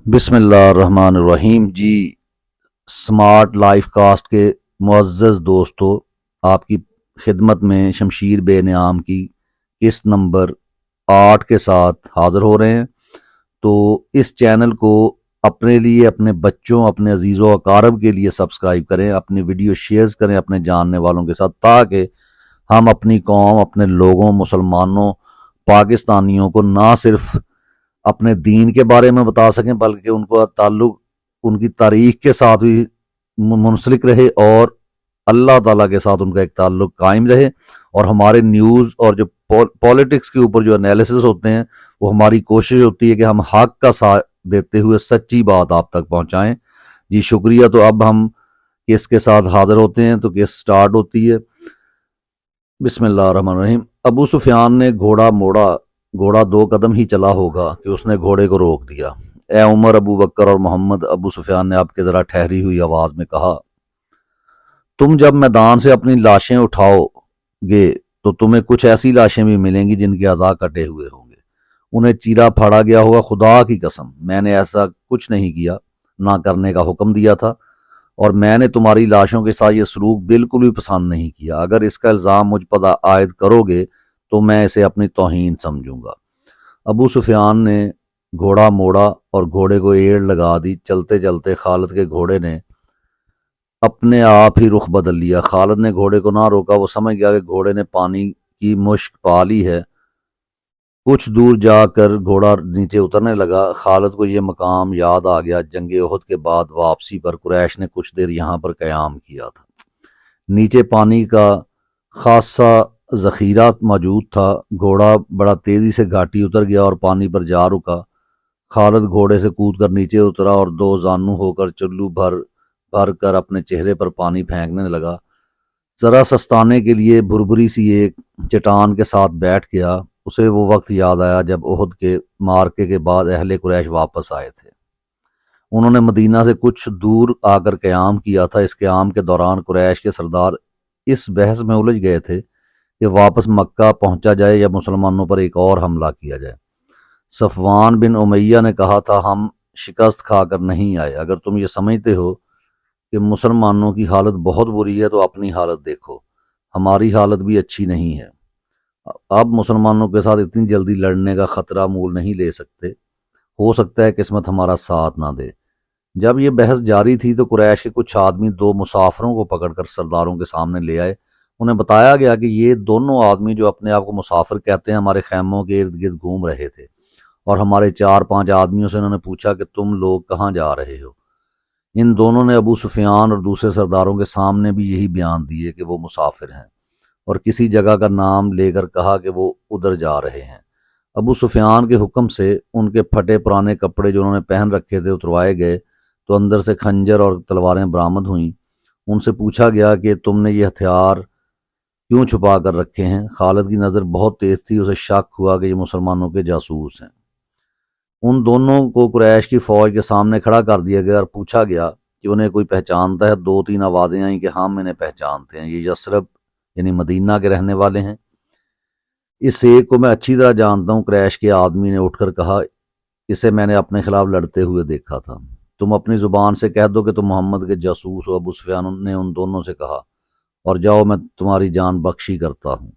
بسم اللہ الرحمن الرحیم جی۔ سمارٹ لائف کاسٹ کے معزز دوستو، آپ کی خدمت میں شمشیر بے نعام کی قسط نمبر 8 کے ساتھ حاضر ہو رہے ہیں۔ تو اس چینل کو اپنے لیے، اپنے بچوں، اپنے عزیز و اقارب کے لیے سبسکرائب کریں، اپنی ویڈیو شیئر کریں اپنے جاننے والوں کے ساتھ، تاکہ ہم اپنی قوم، اپنے لوگوں، مسلمانوں، پاکستانیوں کو نہ صرف اپنے دین کے بارے میں بتا سکیں، بلکہ ان کو تعلق ان کی تاریخ کے ساتھ بھی منسلک رہے اور اللہ تعالیٰ کے ساتھ ان کا ایک تعلق قائم رہے، اور ہمارے نیوز اور جو پولیٹکس کے اوپر جو انالیسس ہوتے ہیں، وہ ہماری کوشش ہوتی ہے کہ ہم حق کا ساتھ دیتے ہوئے سچی بات آپ تک پہنچائیں۔ جی شکریہ۔ تو اب ہم کیس کے ساتھ حاضر ہوتے ہیں، تو کیس سٹارٹ ہوتی ہے۔ بسم اللہ الرحمن الرحیم۔ ابو سفیان نے گھوڑا موڑا، گھوڑا 2 قدم ہی چلا ہوگا کہ اس نے گھوڑے کو روک دیا۔ اے عمر، ابو بکر اور محمد، ابو سفیان نے اب کے ذرا ٹھہری ہوئی آواز میں کہا، تم جب میدان سے اپنی لاشیں اٹھاؤ گے تو تمہیں کچھ ایسی لاشیں بھی ملیں گی جن کے اعضاء کٹے ہوئے ہوں گے، انہیں چیرا پھاڑا گیا ہوگا۔ خدا کی قسم، میں نے ایسا کچھ نہیں کیا، نہ کرنے کا حکم دیا تھا، اور میں نے تمہاری لاشوں کے ساتھ یہ سلوک بالکل بھی پسند نہیں کیا۔ اگر اس کا الزام مجھ پر عائد کرو گے تو میں اسے اپنی توہین سمجھوں گا۔ ابو سفیان نے گھوڑا موڑا اور گھوڑے کو ایڑ لگا دی۔ چلتے چلتے خالد کے گھوڑے نے اپنے آپ ہی رخ بدل لیا۔ خالد نے گھوڑے کو نہ روکا، وہ سمجھ گیا کہ گھوڑے نے پانی کی مشک پا لی ہے۔ کچھ دور جا کر گھوڑا نیچے اترنے لگا۔ خالد کو یہ مقام یاد آ گیا، جنگ احد کے بعد واپسی پر قریش نے کچھ دیر یہاں پر قیام کیا تھا۔ نیچے پانی کا خاصا ذخیرہ موجود تھا۔ گھوڑا بڑا تیزی سے گھاٹی اتر گیا اور پانی پر جا رکا۔ خالد گھوڑے سے کود کر نیچے اترا اور 2 زانو ہو کر چلو بھر کر اپنے چہرے پر پانی پھینکنے لگا۔ ذرا سستانے کے لیے بھربری سی ایک چٹان کے ساتھ بیٹھ گیا۔ اسے وہ وقت یاد آیا جب احد کے معرکے کے بعد اہل قریش واپس آئے تھے۔ انہوں نے مدینہ سے کچھ دور آ کر قیام کیا تھا۔ اس قیام کے دوران قریش کے سردار اس بحث میں الجھ گئے تھے کہ واپس مکہ پہنچا جائے یا مسلمانوں پر ایک اور حملہ کیا جائے۔ صفوان بن امیہ نے کہا تھا، ہم شکست کھا کر نہیں آئے۔ اگر تم یہ سمجھتے ہو کہ مسلمانوں کی حالت بہت بری ہے تو اپنی حالت دیکھو، ہماری حالت بھی اچھی نہیں ہے۔ اب مسلمانوں کے ساتھ اتنی جلدی لڑنے کا خطرہ مول نہیں لے سکتے، ہو سکتا ہے قسمت ہمارا ساتھ نہ دے۔ جب یہ بحث جاری تھی تو قریش کے کچھ آدمی 2 مسافروں کو پکڑ کر سرداروں کے سامنے لے آئے۔ انہیں بتایا گیا کہ یہ دونوں آدمی جو اپنے آپ کو مسافر کہتے ہیں، ہمارے خیموں کے ارد گرد گھوم رہے تھے، اور ہمارے 4-5 آدمیوں سے انہوں نے پوچھا کہ تم لوگ کہاں جا رہے ہو۔ ان دونوں نے ابو سفیان اور دوسرے سرداروں کے سامنے بھی یہی بیان دیے کہ وہ مسافر ہیں، اور کسی جگہ کا نام لے کر کہا کہ وہ ادھر جا رہے ہیں۔ ابو سفیان کے حکم سے ان کے پھٹے پرانے کپڑے جو انہوں نے پہن رکھے تھے اتروائے گئے، تو اندر سے خنجر اور تلواریں برآمد ہوئیں۔ ان سے پوچھا گیا کہ تم نے یہ ہتھیار کیوں چھپا کر رکھے ہیں؟ خالد کی نظر بہت تیز تھی، اسے شک ہوا کہ یہ مسلمانوں کے جاسوس ہیں۔ ان دونوں کو قریش کی فوج کے سامنے کھڑا کر دیا گیا اور پوچھا گیا کہ انہیں کوئی پہچانتا ہے؟ 2-3 آوازیں آئیں کہ ہم انہیں پہچانتے ہیں، یہ یثرب یعنی مدینہ کے رہنے والے ہیں۔ اس ایک کو میں اچھی طرح جانتا ہوں، قریش کے آدمی نے اٹھ کر کہا، اسے میں نے اپنے خلاف لڑتے ہوئے دیکھا تھا۔ تم اپنی زبان سے کہہ دو کہ تم محمد کے جاسوس ہو۔ ابو سفیان نے ان دونوں سے کہا، اور جاؤ، میں تمہاری جان بخشی کرتا ہوں۔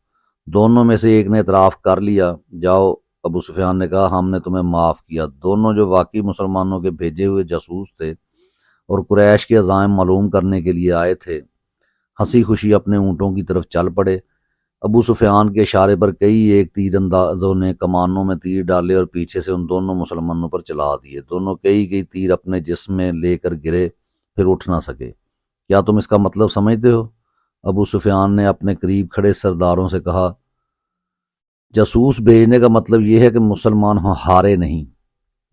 دونوں میں سے ایک نے اعتراف کر لیا۔ جاؤ، ابو سفیان نے کہا، ہم نے تمہیں معاف کیا۔ دونوں جو واقعی مسلمانوں کے بھیجے ہوئے جاسوس تھے اور قریش کے عزائم معلوم کرنے کے لیے آئے تھے، ہنسی خوشی اپنے اونٹوں کی طرف چل پڑے۔ ابو سفیان کے اشارے پر کئی ایک تیر اندازوں نے کمانوں میں تیر ڈالے اور پیچھے سے ان دونوں مسلمانوں پر چلا دیے۔ دونوں کئی تیر اپنے جسم میں لے کر گرے، پھر اٹھ نہ سکے۔ کیا تم اس کا مطلب سمجھتے ہو؟ ابو سفیان نے اپنے قریب کھڑے سرداروں سے کہا، جاسوس بھیجنے کا مطلب یہ ہے کہ مسلمان ہارے نہیں،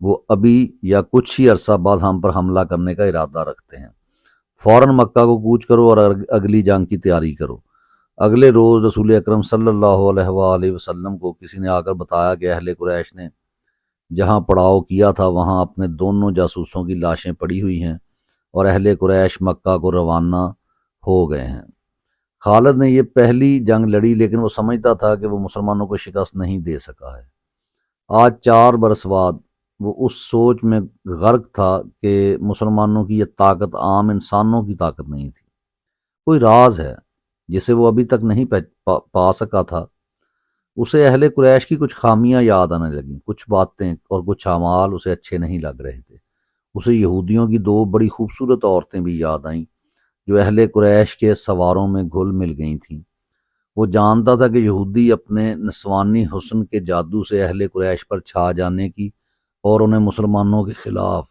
وہ ابھی یا کچھ ہی عرصہ بعد ہم پر حملہ کرنے کا ارادہ رکھتے ہیں۔ فوراً مکہ کو کوچ کرو اور اگلی جنگ کی تیاری کرو۔ اگلے روز رسول اکرم صلی اللہ علیہ وآلہ وسلم کو کسی نے آ کر بتایا کہ اہل قریش نے جہاں پڑاؤ کیا تھا وہاں اپنے دونوں جاسوسوں کی لاشیں پڑی ہوئی ہیں، اور اہل قریش مکہ کو روانہ ہو گئے ہیں۔ خالد نے یہ پہلی جنگ لڑی، لیکن وہ سمجھتا تھا کہ وہ مسلمانوں کو شکست نہیں دے سکا ہے۔ آج 4 برس بعد وہ اس سوچ میں غرق تھا کہ مسلمانوں کی یہ طاقت عام انسانوں کی طاقت نہیں تھی، کوئی راز ہے جسے وہ ابھی تک نہیں پا سکا تھا۔ اسے اہل قریش کی کچھ خامیاں یاد آنے لگیں، کچھ باتیں اور کچھ اعمال اسے اچھے نہیں لگ رہے تھے۔ اسے یہودیوں کی دو بڑی خوبصورت عورتیں بھی یاد آئیں جو اہل قریش کے سواروں میں گھل مل گئی تھیں۔ وہ جانتا تھا کہ یہودی اپنے نسوانی حسن کے جادو سے اہل قریش پر چھا جانے کی اور انہیں مسلمانوں کے خلاف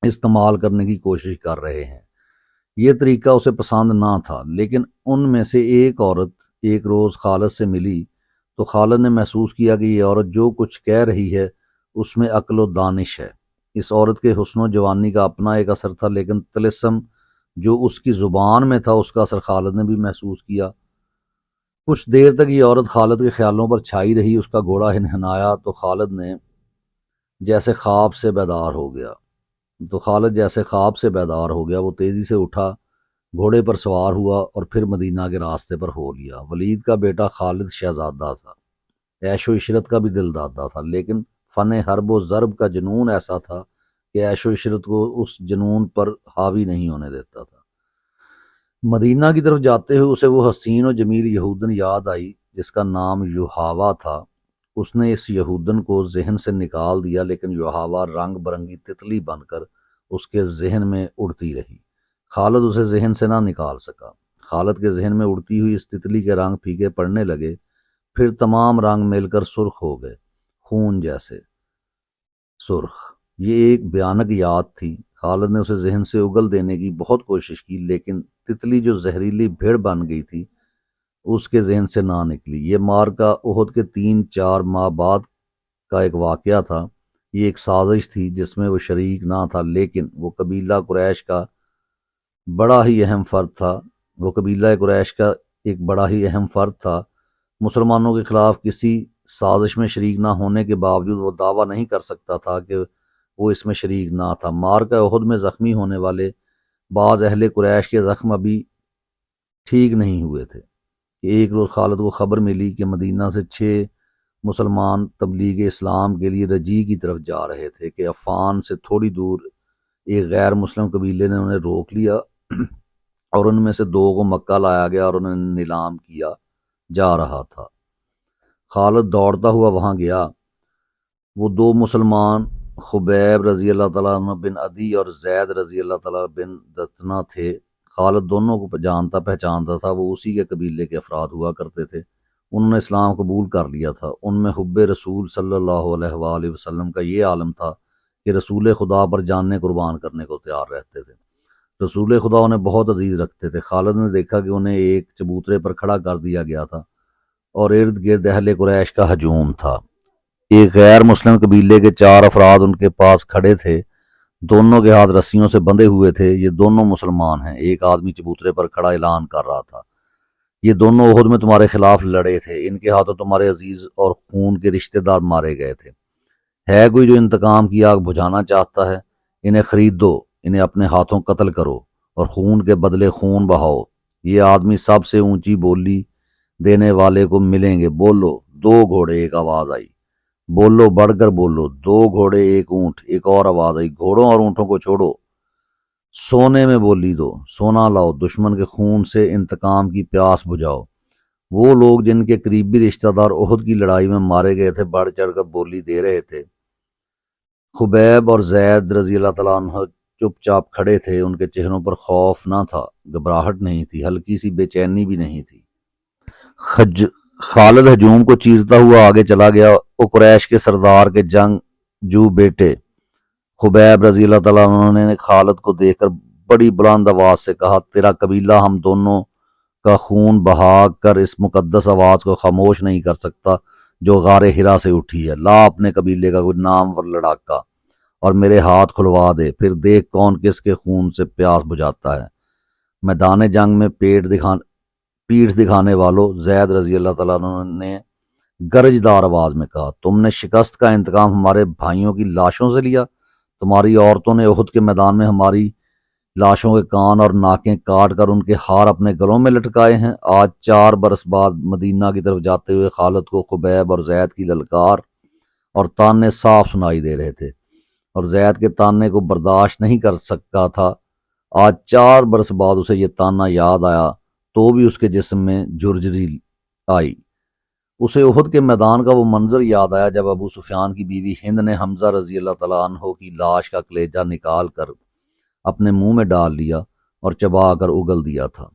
استعمال کرنے کی کوشش کر رہے ہیں۔ یہ طریقہ اسے پسند نہ تھا، لیکن ان میں سے ایک عورت ایک روز خالد سے ملی تو خالد نے محسوس کیا کہ یہ عورت جو کچھ کہہ رہی ہے اس میں عقل و دانش ہے۔ اس عورت کے حسن و جوانی کا اپنا ایک اثر تھا، لیکن طلسم جو اس کی زبان میں تھا اس کا اثر خالد نے بھی محسوس کیا۔ کچھ دیر تک یہ عورت خالد کے خیالوں پر چھائی رہی، اس کا گھوڑا ہنہنایا تو خالد جیسے خواب سے بیدار ہو گیا۔ وہ تیزی سے اٹھا، گھوڑے پر سوار ہوا اور پھر مدینہ کے راستے پر ہو لیا۔ ولید کا بیٹا خالد شہزادہ تھا، عیش و عشرت کا بھی دل دادا تھا، لیکن فن حرب و ضرب کا جنون ایسا تھا کہ عیش و عشرت کو اس جنون پر حاوی نہیں ہونے دیتا تھا۔ مدینہ کی طرف جاتے ہوئے اسے وہ حسین و جمیل یہودن یاد آئی جس کا نام یوحاوا تھا۔ اس نے اس یہودن کو ذہن سے نکال دیا، لیکن یوحاوا رنگ برنگی تتلی بن کر اس کے ذہن میں اڑتی رہی۔ خالد اسے ذہن سے نہ نکال سکا۔ خالد کے ذہن میں اڑتی ہوئی اس تتلی کے رنگ پھیکے پڑنے لگے، پھر تمام رنگ مل کر سرخ ہو گئے، خون جیسے سرخ۔ یہ ایک بھیانک یاد تھی۔ خالد نے اسے ذہن سے اگل دینے کی بہت کوشش کی، لیکن تتلی جو زہریلی بھیڑ بن گئی تھی اس کے ذہن سے نہ نکلی۔ یہ مارکا احد کے 3-4 ماہ بعد کا ایک واقعہ تھا۔ یہ ایک سازش تھی جس میں وہ شریک نہ تھا، لیکن وہ قبیلہ قریش کا بڑا ہی اہم فرد تھا۔ مسلمانوں کے خلاف کسی سازش میں شریک نہ ہونے کے باوجود وہ دعویٰ نہیں کر سکتا تھا کہ وہ اس میں شریک نہ تھا۔ مارکا احد میں زخمی ہونے والے بعض اہل قریش کے زخم ابھی ٹھیک نہیں ہوئے تھے کہ ایک روز خالد کو خبر ملی کہ مدینہ سے 6 مسلمان تبلیغ اسلام کے لیے رجی کی طرف جا رہے تھے کہ عفان سے تھوڑی دور ایک غیر مسلم قبیلے نے انہیں روک لیا اور ان میں سے 2 کو مکہ لایا گیا اور انہیں نیلام کیا جا رہا تھا۔ خالد دوڑتا ہوا وہاں گیا۔ وہ 2 مسلمان خبیب رضی اللہ تعالیٰ عنہ بن عدی اور زید رضی اللہ تعالیٰ بن دثنہ تھے۔ خالد دونوں کو جانتا پہچانتا تھا، وہ اسی کے قبیلے کے افراد ہوا کرتے تھے۔ انہوں نے اسلام قبول کر لیا تھا۔ ان میں حب رسول صلی اللہ علیہ وآلہ وسلم کا یہ عالم تھا کہ رسول خدا پر جانیں قربان کرنے کو تیار رہتے تھے۔ رسول خدا انہیں بہت عزیز رکھتے تھے۔ خالد نے دیکھا کہ انہیں ایک چبوترے پر کھڑا کر دیا گیا تھا اور ارد گرد اہل قریش کا ہجوم تھا۔ ایک غیر مسلم قبیلے کے 4 افراد ان کے پاس کھڑے تھے، دونوں کے ہاتھ رسیوں سے بندھے ہوئے تھے۔ یہ دونوں مسلمان ہیں۔ ایک آدمی چبوترے پر کھڑا اعلان کر رہا تھا، یہ دونوں احد میں تمہارے خلاف لڑے تھے، ان کے ہاتھوں تمہارے عزیز اور خون کے رشتہ دار مارے گئے تھے۔ ہے کوئی جو انتقام کی آگ بجھانا چاہتا ہے؟ انہیں خریدو، انہیں اپنے ہاتھوں قتل کرو اور خون کے بدلے خون بہاؤ۔ یہ آدمی سب سے اونچی بولی دینے والے کو ملیں گے۔ بولو 2 گھوڑے، ایک آواز آئی۔ بولو، بڑھ کر بولو، 2 گھوڑے ایک اونٹ، ایک اور آواز آئی۔ گھوڑوں اور اونٹوں کو چھوڑو، سونے میں بولی دو، سونا لاؤ، دشمن کے خون سے انتقام کی پیاس بجھاؤ۔ وہ لوگ جن کے قریبی رشتہ دار احد کی لڑائی میں مارے گئے تھے بڑھ چڑھ کر بولی دے رہے تھے۔ خبیب اور زید رضی اللہ تعالیٰ عنہ چپ چاپ کھڑے تھے۔ ان کے چہروں پر خوف نہ تھا، گھبراہٹ نہیں تھی، ہلکی سی بے چینی بھی نہیں تھی۔ خالد ہجوم کو چیرتا ہوا آگے چلا گیا۔ وہ قریش کے سردار کے جنگجو بیٹے خبیب رضی اللہ تعالیٰ عنہ نے خالد کو دیکھ کر بڑی بلند آواز سے کہا، تیرا قبیلہ ہم دونوں کا خون بہا کر اس مقدس آواز کو خاموش نہیں کر سکتا جو غار ہرا سے اٹھی ہے۔ لا اپنے قبیلے کا کوئی نامور لڑاکا اور میرے ہاتھ کھلوا دے، پھر دیکھ کون کس کے خون سے پیاس بجھاتا ہے۔ میدان جنگ میں پیٹھ دکھانے والوں، زید رضی اللہ تعالیٰ عنہ نے گرجدار آواز میں کہا، تم نے شکست کا انتقام ہمارے بھائیوں کی لاشوں سے لیا؟ تمہاری عورتوں نے احد کے میدان میں ہماری لاشوں کے کان اور ناکیں کاٹ کر ان کے ہار اپنے گلوں میں لٹکائے ہیں۔ آج 4 برس بعد مدینہ کی طرف جاتے ہوئے خالد کو خبیب اور زید کی للکار اور تانے صاف سنائی دے رہے تھے، اور زید کے تانے کو برداشت نہیں کر سکتا تھا۔ آج 4 برس بعد اسے یہ تانا یاد آیا تو بھی اس کے جسم میں جھرجھری آئی۔ اسے احد کے میدان کا وہ منظر یاد آیا جب ابو سفیان کی بیوی ہند نے حمزہ رضی اللہ تعالیٰ عنہ کی لاش کا کلیجہ نکال کر اپنے منہ میں ڈال لیا اور چبا کر اگل دیا تھا۔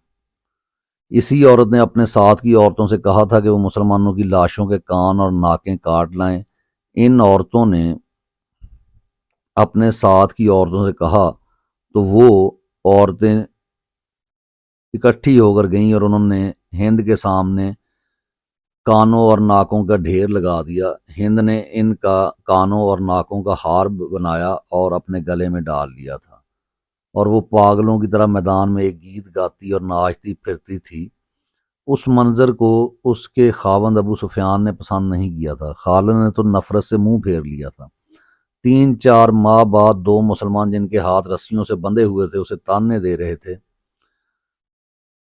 اسی عورت نے اپنے ساتھ کی عورتوں سے کہا تھا کہ وہ مسلمانوں کی لاشوں کے کان اور ناکیں کاٹ لائیں۔ ان عورتوں نے اپنے ساتھ کی عورتوں سے کہا تو وہ عورتیں اکٹھی ہو کر گئیں اور انہوں نے ہند کے سامنے کانوں اور ناکوں کا ڈھیر لگا دیا۔ ہند نے ان کا کانوں اور ناکوں کا ہار بنایا اور اپنے گلے میں ڈال لیا تھا، اور وہ پاگلوں کی طرح میدان میں ایک گیت گاتی اور ناچتی پھرتی تھی۔ اس منظر کو اس کے خاوند ابو سفیان نے پسند نہیں کیا تھا۔ خالد نے تو نفرت سے منہ پھیر لیا تھا۔ 3-4 ماہ بعد 2 مسلمان جن کے ہاتھ رسیوں سے بندھے ہوئے تھے اسے تانے دے رہے تھے۔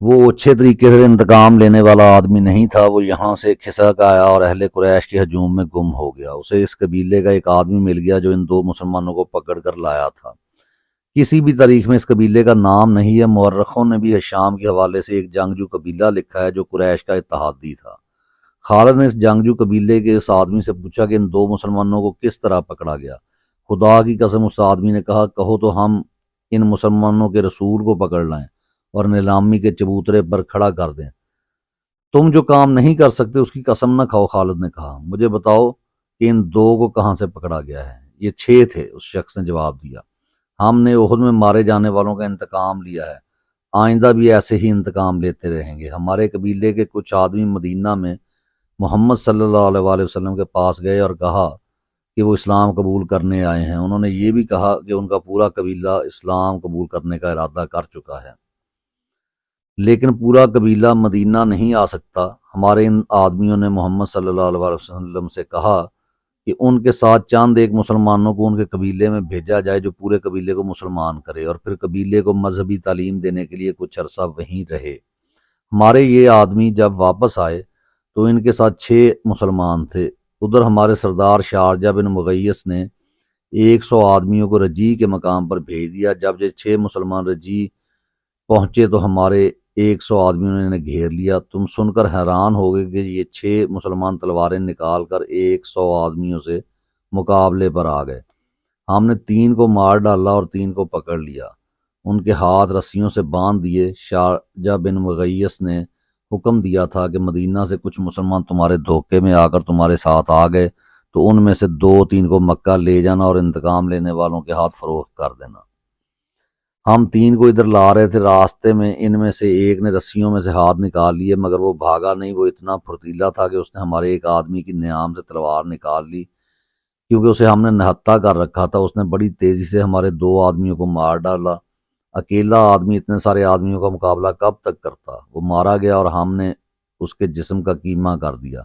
وہ اچھے طریقے سے انتقام لینے والا آدمی نہیں تھا۔ وہ یہاں سے کھسک آیا اور اہل قریش کے ہجوم میں گم ہو گیا۔ اسے اس قبیلے کا ایک آدمی مل گیا جو ان 2 مسلمانوں کو پکڑ کر لایا تھا۔ کسی بھی تاریخ میں اس قبیلے کا نام نہیں ہے۔ مورخوں نے بھی شام کے حوالے سے ایک جنگجو قبیلہ لکھا ہے جو قریش کا اتحادی تھا۔ خالد نے اس جنگجو قبیلے کے اس آدمی سے پوچھا کہ ان 2 مسلمانوں کو کس طرح پکڑا گیا۔ خدا کی قسم، اس آدمی نے کہا، کہو تو ہم ان مسلمانوں کے رسول کو پکڑ لائیں اور نیلامی کے چبوترے پر کھڑا کر دیں۔ تم جو کام نہیں کر سکتے اس کی قسم نہ کھاؤ۔ خالد نے کہا، مجھے بتاؤ کہ ان 2 کو کہاں سے پکڑا گیا ہے۔ یہ 6 تھے، اس شخص نے جواب دیا۔ ہم نے احد میں مارے جانے والوں کا انتقام لیا ہے، آئندہ بھی ایسے ہی انتقام لیتے رہیں گے۔ ہمارے قبیلے کے کچھ آدمی مدینہ میں محمد صلی اللہ علیہ وآلہ وسلم کے پاس گئے اور کہا کہ وہ اسلام قبول کرنے آئے ہیں۔ انہوں نے یہ بھی کہا کہ ان کا پورا قبیلہ اسلام قبول کرنے کا ارادہ کر چکا ہے، لیکن پورا قبیلہ مدینہ نہیں آ سکتا۔ ہمارے ان آدمیوں نے محمد صلی اللہ علیہ وسلم سے کہا کہ ان کے ساتھ چند ایک مسلمانوں کو ان کے قبیلے میں بھیجا جائے جو پورے قبیلے کو مسلمان کرے اور پھر قبیلے کو مذہبی تعلیم دینے کے لیے کچھ عرصہ وہیں رہے۔ ہمارے یہ آدمی جب واپس آئے تو ان کے ساتھ 6 مسلمان تھے۔ ادھر ہمارے سردار شارجہ بن مغیث نے 100 آدمیوں کو رجی کے مقام پر بھیج دیا۔ جب یہ 6 مسلمان رجی پہنچے تو ہمارے 100 آدمیوں نے انہیں گھیر لیا۔ تم سن کر حیران ہوگے کہ یہ 6 مسلمان تلواریں نکال کر 100 آدمیوں سے مقابلے پر آ گئے۔ ہم نے 3 کو مار ڈالا اور 3 کو پکڑ لیا، ان کے ہاتھ رسیوں سے باندھ دیے۔ شارجہ بن مغیث نے حکم دیا تھا کہ مدینہ سے کچھ مسلمان تمہارے دھوکے میں آ کر تمہارے ساتھ آ گئے تو ان میں سے 2-3 کو مکہ لے جانا اور انتقام لینے والوں کے ہاتھ فروخت کر دینا۔ ہم 3 کو ادھر لا رہے تھے، راستے میں ان میں سے ایک نے رسیوں میں سے ہاتھ نکال لیے، مگر وہ بھاگا نہیں۔ وہ اتنا پھرتیلا تھا کہ اس نے ہمارے ایک آدمی کی نیام سے تلوار نکال لی، کیونکہ اسے ہم نے نہتہ کر رکھا تھا۔ اس نے بڑی تیزی سے ہمارے 2 آدمیوں کو مار ڈالا۔ اکیلا آدمی اتنے سارے آدمیوں کا مقابلہ کب تک کرتا؟ وہ مارا گیا اور ہم نے اس کے جسم کا کیما کر دیا۔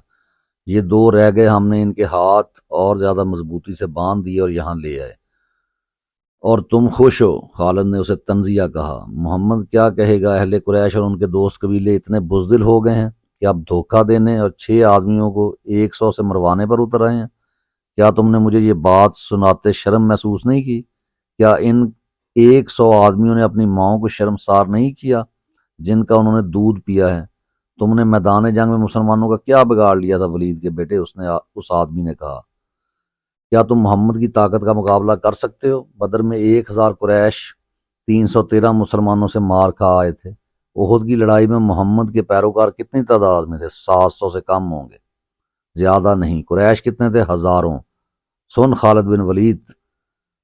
یہ 2 رہ گئے، ہم نے ان کے ہاتھ اور زیادہ مضبوطی سے باندھ دیے اور یہاں لے آئے۔ اور تم خوش ہو؟ خالد نے اسے تنزیہ کہا۔ محمد کیا کہے گا؟ اہل قریش اور ان کے دوست قبیلے اتنے بزدل ہو گئے ہیں کہ اب دھوکہ دینے اور 6 آدمیوں کو 100 سے مروانے پر اتر آئے ہیں۔ کیا تم نے مجھے یہ بات سناتے شرم محسوس نہیں کی؟ کیا ان 100 آدمیوں نے اپنی ماؤں کو شرمسار نہیں کیا جن کا انہوں نے دودھ پیا ہے؟ تم نے میدان جنگ میں مسلمانوں کا کیا بگاڑ لیا تھا ولید کے بیٹے؟ اس آدمی نے کہا۔ کیا تم محمد کی طاقت کا مقابلہ کر سکتے ہو؟ بدر میں 1000 قریش 313 مسلمانوں سے مار کھا آئے تھے۔ احد کی لڑائی میں محمد کے پیروکار کتنی تعداد میں تھے؟ 700 سے کم ہوں گے، زیادہ نہیں۔ قریش کتنے تھے؟ ہزاروں۔ سن خالد بن ولید،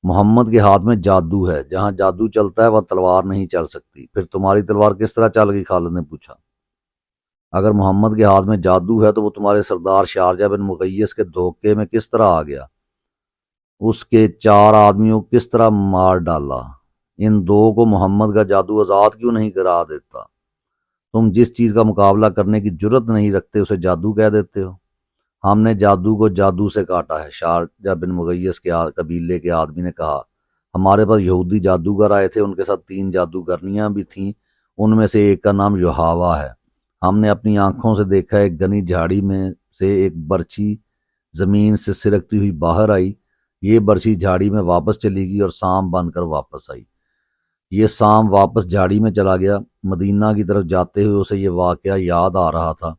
محمد کے ہاتھ میں جادو ہے، جہاں جادو چلتا ہے وہ تلوار نہیں چل سکتی۔ پھر تمہاری تلوار کس طرح چل گئی؟ خالد نے پوچھا۔ اگر محمد کے ہاتھ میں جادو ہے تو وہ تمہارے سردار شارجہ بن مغیث کے دھوکے میں کس طرح آ گیا؟ اس کے 4 آدمیوں کو کس طرح مار ڈالا؟ ان 2 کو محمد کا جادو آزاد کیوں نہیں کرا دیتا؟ تم جس چیز کا مقابلہ کرنے کی جرت نہیں رکھتے اسے جادو کہہ دیتے ہو۔ ہم نے جادو کو جادو سے کاٹا ہے، شارجہ بن مغیث کے قبیلے کے آدمی نے کہا۔ ہمارے پاس یہودی جادوگر آئے تھے، ان کے ساتھ 3 جادوگرنیاں بھی تھیں، ان میں سے ایک کا نام یوحاوا ہے۔ ہم نے اپنی آنکھوں سے دیکھا، ایک گھنی جھاڑی میں سے ایک برچھی زمین سے سرکتی ہوئی باہر آئی۔ یہ برچھی جھاڑی میں واپس چلی گئی اور سام بن کر واپس آئی۔ یہ سام واپس جھاڑی میں چلا گیا۔ مدینہ کی طرف جاتے ہوئے اسے یہ واقعہ یاد آ رہا تھا۔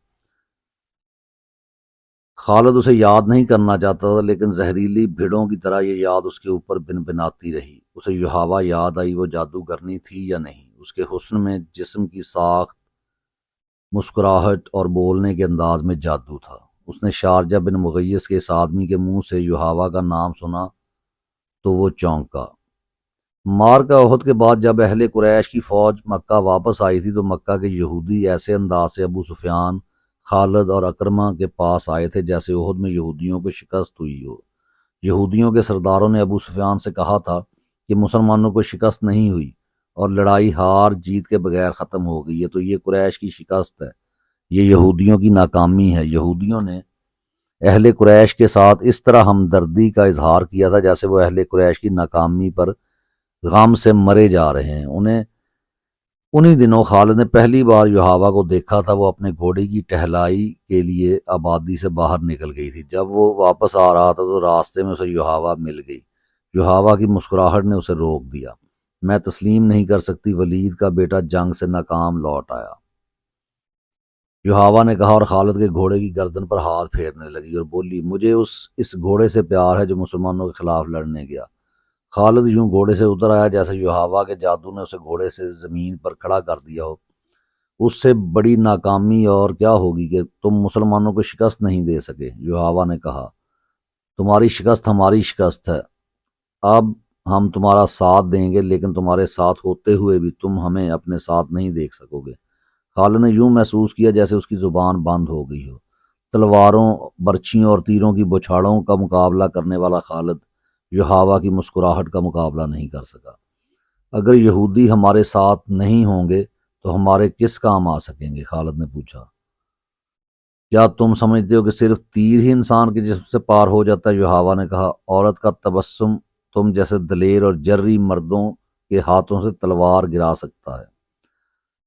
خالد اسے یاد نہیں کرنا چاہتا تھا، لیکن زہریلی بھیڑوں کی طرح یہ یاد اس کے اوپر بنبناتی رہی۔ اسے یحاوا یاد آئی، وہ جادوگرنی تھی یا نہیں۔ اس کے حسن میں، جسم کی ساخت، مسکراہٹ اور بولنے کے انداز میں جادو تھا۔ اس نے شارجہ بن مغیث کے اس آدمی کے منہ سے یحاوا کا نام سنا تو وہ چونکا۔ معرکہ احد کے بعد جب اہل قریش کی فوج مکہ واپس آئی تھی تو مکہ کے یہودی ایسے انداز سے ابو سفیان، خالد اور اکرمہ کے پاس آئے تھے جیسے احد میں یہودیوں کو شکست ہوئی ہو۔ یہودیوں کے سرداروں نے ابو سفیان سے کہا تھا کہ مسلمانوں کو شکست نہیں ہوئی اور لڑائی ہار جیت کے بغیر ختم ہو گئی ہے، تو یہ قریش کی شکست ہے، یہ یہودیوں کی ناکامی ہے۔ یہودیوں نے اہل قریش کے ساتھ اس طرح ہمدردی کا اظہار کیا تھا جیسے وہ اہل قریش کی ناکامی پر غم سے مرے جا رہے ہیں۔ انہی دنوں خالد نے پہلی بار یحاوا کو دیکھا تھا۔ وہ اپنے گھوڑے کی ٹہلائی کے لیے آبادی سے باہر نکل گئی تھی۔ جب وہ واپس آ رہا تھا تو راستے میں اسے یحاوا مل گئی۔ یحاوا کی مسکراہٹ نے اسے روک دیا۔ میں تسلیم نہیں کر سکتی، ولید کا بیٹا جنگ سے ناکام لوٹ آیا، یحاوا نے کہا، اور خالد کے گھوڑے کی گردن پر ہاتھ پھیرنے لگی اور بولی، مجھے اس گھوڑے سے پیار ہے جو مسلمانوں کے خلاف لڑنے گیا۔ خالد یوں گھوڑے سے اتر آیا جیسے یحاوا کے جادو نے اسے گھوڑے سے زمین پر کھڑا کر دیا ہو۔ اس سے بڑی ناکامی اور کیا ہوگی کہ تم مسلمانوں کو شکست نہیں دے سکے۔ یحاوا نے کہا، تمہاری شکست ہماری شکست ہے، اب ہم تمہارا ساتھ دیں گے، لیکن تمہارے ساتھ ہوتے ہوئے بھی تم ہمیں اپنے ساتھ نہیں دیکھ سکو گے۔ خالد نے یوں محسوس کیا جیسے اس کی زبان بند ہو گئی ہو۔ تلواروں، برچھیوں اور تیروں کی بوچھاڑوں کا مقابلہ کرنے والا خالد یحاوا کی مسکراہٹ کا مقابلہ نہیں کر سکا۔ اگر یہودی ہمارے ساتھ نہیں ہوں گے تو ہمارے کس کام آ سکیں گے؟ خالد نے پوچھا۔ کیا تم سمجھتے ہو کہ صرف تیر ہی انسان کے جسم سے پار ہو جاتا ہے؟ یحاوا نے کہا، عورت کا تبسم تم جیسے دلیر اور جرری مردوں کے ہاتھوں سے تلوار گرا سکتا ہے۔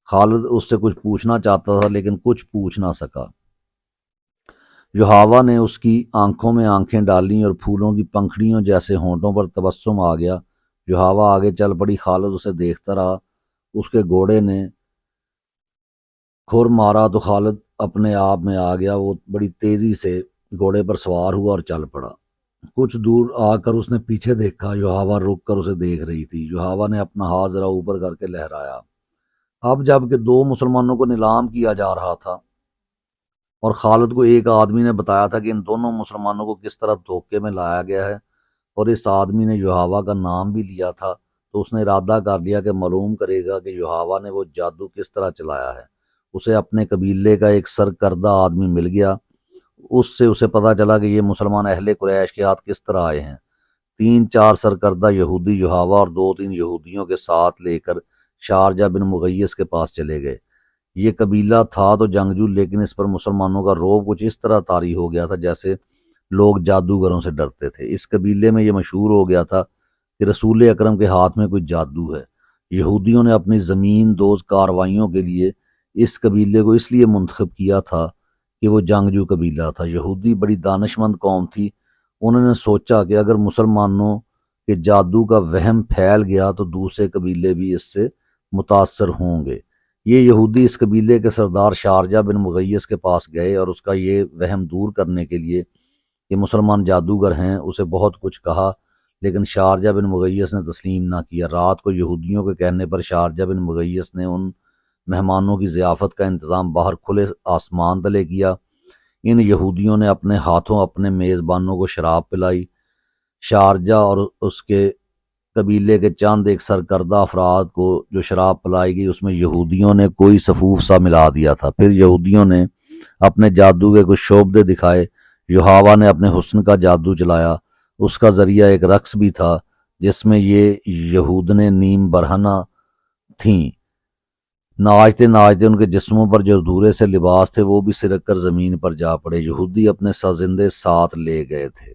خالد اس سے کچھ پوچھنا چاہتا تھا لیکن کچھ پوچھ نہ سکا۔ یحاوا نے اس کی آنکھوں میں آنکھیں ڈالیں اور پھولوں کی پنکھڑیوں جیسے ہونٹوں پر تبسم آ گیا۔ یحاوا آگے چل پڑی، خالد اسے دیکھتا رہا۔ اس کے گھوڑے نے کھر مارا تو خالد اپنے آپ میں آ گیا۔ وہ بڑی تیزی سے گھوڑے پر سوار ہوا اور چل پڑا۔ کچھ دور آ کر اس نے پیچھے دیکھا، یحاوا رک کر اسے دیکھ رہی تھی۔ یحاوا نے اپنا ہاتھ ذرا اوپر کر کے لہرایا۔ اب جب کہ دو مسلمانوں کو نیلام کیا جا رہا تھا اور خالد کو ایک آدمی نے بتایا تھا کہ ان دونوں مسلمانوں کو کس طرح دھوکے میں لایا گیا ہے، اور اس آدمی نے یحاوا کا نام بھی لیا تھا، تو اس نے ارادہ کر لیا کہ معلوم کرے گا کہ یحاوا نے وہ جادو کس طرح چلایا ہے۔ اسے اپنے قبیلے کا ایک سرکردہ آدمی مل گیا۔ اس سے اسے پتہ چلا کہ یہ مسلمان اہل قریش کے ہاتھ کس طرح آئے ہیں۔ 3-4 سرکردہ یہودی یحاوا اور 2-3 یہودیوں کے ساتھ لے کر شارجہ بن مغیث کے پاس چلے گئے۔ یہ قبیلہ تھا تو جنگجو، لیکن اس پر مسلمانوں کا رعب کچھ اس طرح طاری ہو گیا تھا جیسے لوگ جادوگروں سے ڈرتے تھے۔ اس قبیلے میں یہ مشہور ہو گیا تھا کہ رسول اکرم کے ہاتھ میں کوئی جادو ہے۔ یہودیوں نے اپنی زمین دوز کارروائیوں کے لیے اس قبیلے کو اس لیے منتخب کیا تھا کہ وہ جنگجو قبیلہ تھا۔ یہودی بڑی دانش مند قوم تھی۔ انہوں نے سوچا کہ اگر مسلمانوں کے جادو کا وہم پھیل گیا تو دوسرے قبیلے بھی اس سے متاثر ہوں گے۔ یہ یہودی اس قبیلے کے سردار شارجہ بن مغیث کے پاس گئے اور اس کا یہ وہم دور کرنے کے لیے کہ مسلمان جادوگر ہیں اسے بہت کچھ کہا، لیکن شارجہ بن مغیث نے تسلیم نہ کیا۔ رات کو یہودیوں کے کہنے پر شارجہ بن مغیث نے ان مہمانوں کی ضیافت کا انتظام باہر کھلے آسمان تلے کیا۔ ان یہودیوں نے اپنے ہاتھوں اپنے میزبانوں کو شراب پلائی۔ شارجہ اور اس کے قبیلے کے چند ایک سرکردہ افراد کو جو شراب پلائی گئی اس میں یہودیوں نے کوئی سفوف سا ملا دیا تھا۔ پھر یہودیوں نے اپنے جادو کے کچھ شعبدے دکھائے۔ یحاوا نے اپنے حسن کا جادو چلایا۔ اس کا ذریعہ ایک رقص بھی تھا جس میں یہ یہودنیں نیم برہنہ تھیں۔ ناچتے ناچتے ان کے جسموں پر جو دھورے سے لباس تھے وہ بھی سرک کر زمین پر جا پڑے۔ یہودی اپنے سازندے ساتھ لے گئے تھے۔